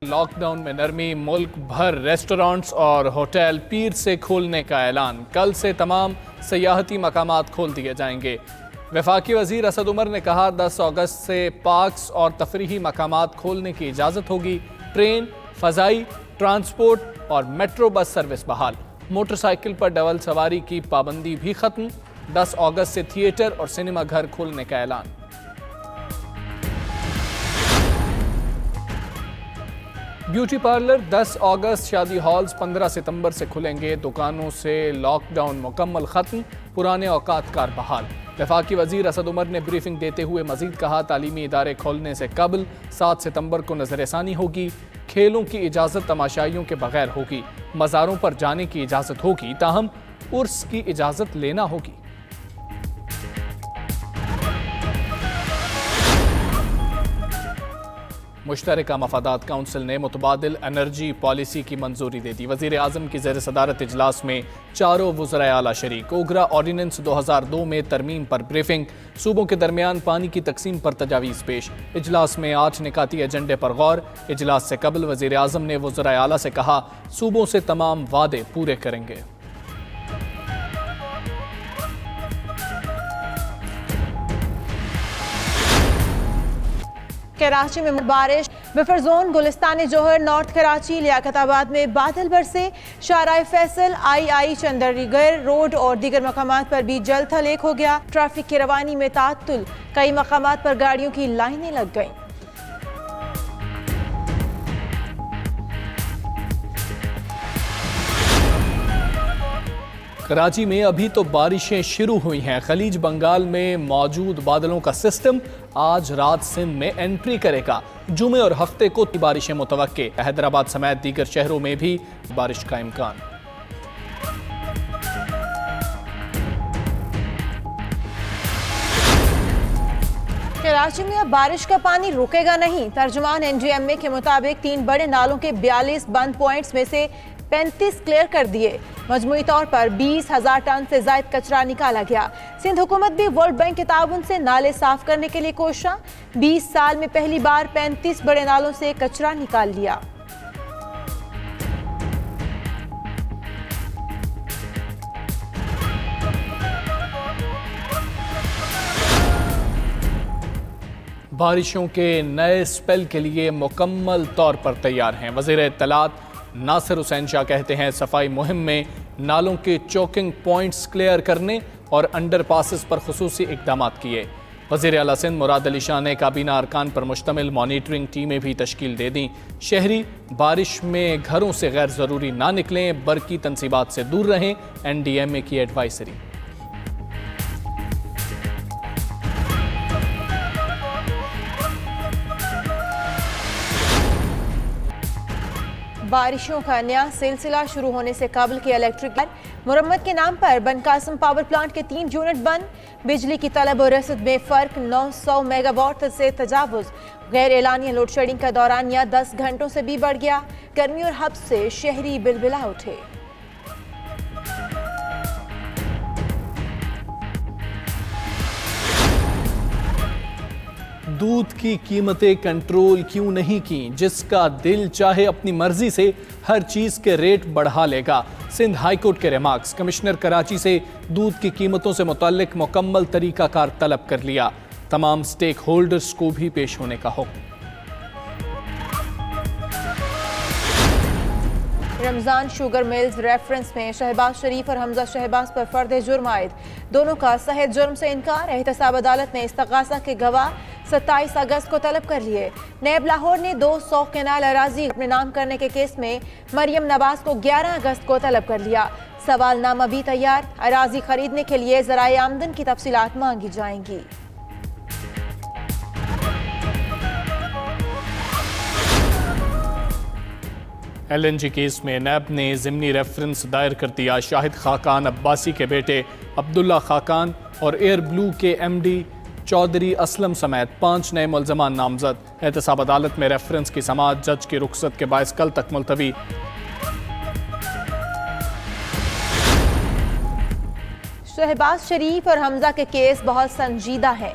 Lock down میں نرمی، ملک بھر ریسٹورانٹس اور ہوٹل پیر سے کھولنے کا اعلان۔ کل سے تمام سیاحتی مقامات کھول دیے جائیں گے۔ وفاقی وزیر اسد عمر نے کہا 10 اگست سے پارکس اور تفریحی مقامات کھولنے کی اجازت ہوگی۔ ٹرین، فضائی ٹرانسپورٹ اور میٹرو بس سروس بحال۔ موٹر سائیکل پر ڈبل سواری کی پابندی بھی ختم۔ 10 اگست سے تھیٹر اور سینما گھر کھولنے کا اعلان۔ بیوٹی پارلر 10 اگست، شادی ہالز 15 ستمبر سے کھلیں گے۔ دکانوں سے لاک ڈاؤن مکمل ختم، پرانے اوقات کار بحال۔ وفاقی وزیر اسد عمر نے بریفنگ دیتے ہوئے مزید کہا تعلیمی ادارے کھولنے سے قبل 7 ستمبر کو نظر ثانی ہوگی۔ کھیلوں کی اجازت تماشائیوں کے بغیر ہوگی۔ مزاروں پر جانے کی اجازت ہوگی، تاہم عرس کی اجازت لینا ہوگی۔ مشترکہ مفادات کونسل نے متبادل انرجی پالیسی کی منظوری دے دی۔ وزیر اعظم کی زیر صدارت اجلاس میں چاروں وزرائے اعلیٰ شریک۔ اوگرا آرڈیننس 2002 میں ترمیم پر بریفنگ۔ صوبوں کے درمیان پانی کی تقسیم پر تجاویز پیش۔ اجلاس میں 8 نکاتی ایجنڈے پر غور۔ اجلاس سے قبل وزیر اعظم نے وزرائے اعلیٰ سے کہا صوبوں سے تمام وعدے پورے کریں گے۔ کراچی میں بارش، بفر زون گلستان جوہر، نارتھ کراچی، لیاقت آباد میں بادل برسے۔ شارع فیصل، آئی چندری گر روڈ اور دیگر مقامات پر بھی جل تھل ایک ہو گیا۔ ٹریفک کی روانی میں تعطل، کئی مقامات پر گاڑیوں کی لائنیں لگ گئیں۔ کراچی میں ابھی تو بارشیں شروع ہوئی ہیں۔ خلیج بنگال میں موجود بادلوں کا سسٹم آج رات سندھ میں انٹری کرے گا۔ جمعے اور ہفتے کو بارشیں متوقع۔ حیدرآباد سمیت دیگر شہروں میں بھی بارش کا امکان۔ کراچی میں اب بارش کا پانی رکے گا نہیں۔ ترجمان NDMA کے مطابق 3 بڑے نالوں کے 42 بند پوائنٹس میں سے 35 کلیئر کر دیے۔ مجموعی طور پر 20,000 ٹن سے زائد کچرا نکالا گیا۔ سندھ حکومت بھی ورلڈ بینک کے تعاون سے نالے صاف کرنے کے لیے کوشاں۔ 20 سال میں پہلی بار 35 بڑے نالوں سے کچرا نکال لیا۔ بارشوں کے نئے سپیل کے لیے مکمل طور پر تیار ہیں۔ وزیر اطلاعات ناصر حسین شاہ کہتے ہیں صفائی مہم میں نالوں کے چوکنگ پوائنٹس کلیئر کرنے اور انڈر پاسز پر خصوصی اقدامات کیے۔ وزیر اعلیٰ سندھ مراد علی شاہ نے کابینہ ارکان پر مشتمل مانیٹرنگ ٹیمیں بھی تشکیل دے دیں۔ شہری بارش میں گھروں سے غیر ضروری نہ نکلیں، برقی تنصیبات سے دور رہیں۔ NDMA کی ایڈوائزری۔ بارشوں کا نیا سلسلہ شروع ہونے سے قبل کے الیکٹرک مرمت کے نام پر بن قاسم پاور پلانٹ کے 3 یونٹ بند۔ بجلی کی طلب اور رسد میں فرق، 900 میگا واٹ سے تجاوز۔ غیر اعلانیہ لوڈ شیڈنگ کا دورانیہ 10 گھنٹوں سے بھی بڑھ گیا۔ گرمی اور ہب سے شہری بلبلا اٹھے۔ دودھ کی قیمتیں کنٹرول کیوں نہیں کی؟ جس کا دل چاہے اپنی مرضی سے ہر چیز کے ریٹ بڑھا لے گا۔ سندھ ہائی کورٹ کے ریمارکس۔ کمشنر کراچی سے دودھ کی قیمتوں سے متعلق مکمل طریقہ کار طلب کر لیا۔ تمام سٹیک ہولڈرز کو بھی پیش ہونے کا حکم۔ رمضان شوگر ملز ریفرنس میں شہباز شریف اور حمزہ شہباز پر فرد جرم عائد۔ دونوں کا صحت جرم سے انکار۔ احتساب عدالت نے استغاثہ کے گواہ 27 اگست کو طلب کر لیے۔ نیب لاہور نے 200 کنال اراضی اپنے نام کرنے کے کیس میں مریم نواز کو 11 اگست کو طلب کر لیا۔ سوال نامہ بھی تیار۔ اراضی خریدنے کے لیے ذرائع آمدن کی تفصیلات مانگی جائیں گی۔ LNG کیس میں نیب نے ضمنی ریفرنس دائر کر دیا۔ شاہد خاقان عباسی کے بیٹے عبداللہ خاقان اور ایئر بلو کے MD چودھری اسلم سمیت 5 نئے ملزمان نامزد۔ احتساب عدالت میں ریفرنس کی سماعت جج کی رخصت کے باعث کل تک ملتوی۔ شہباز شریف اور حمزہ کے کیس بہت سنجیدہ ہیں۔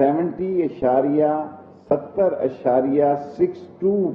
70.62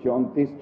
34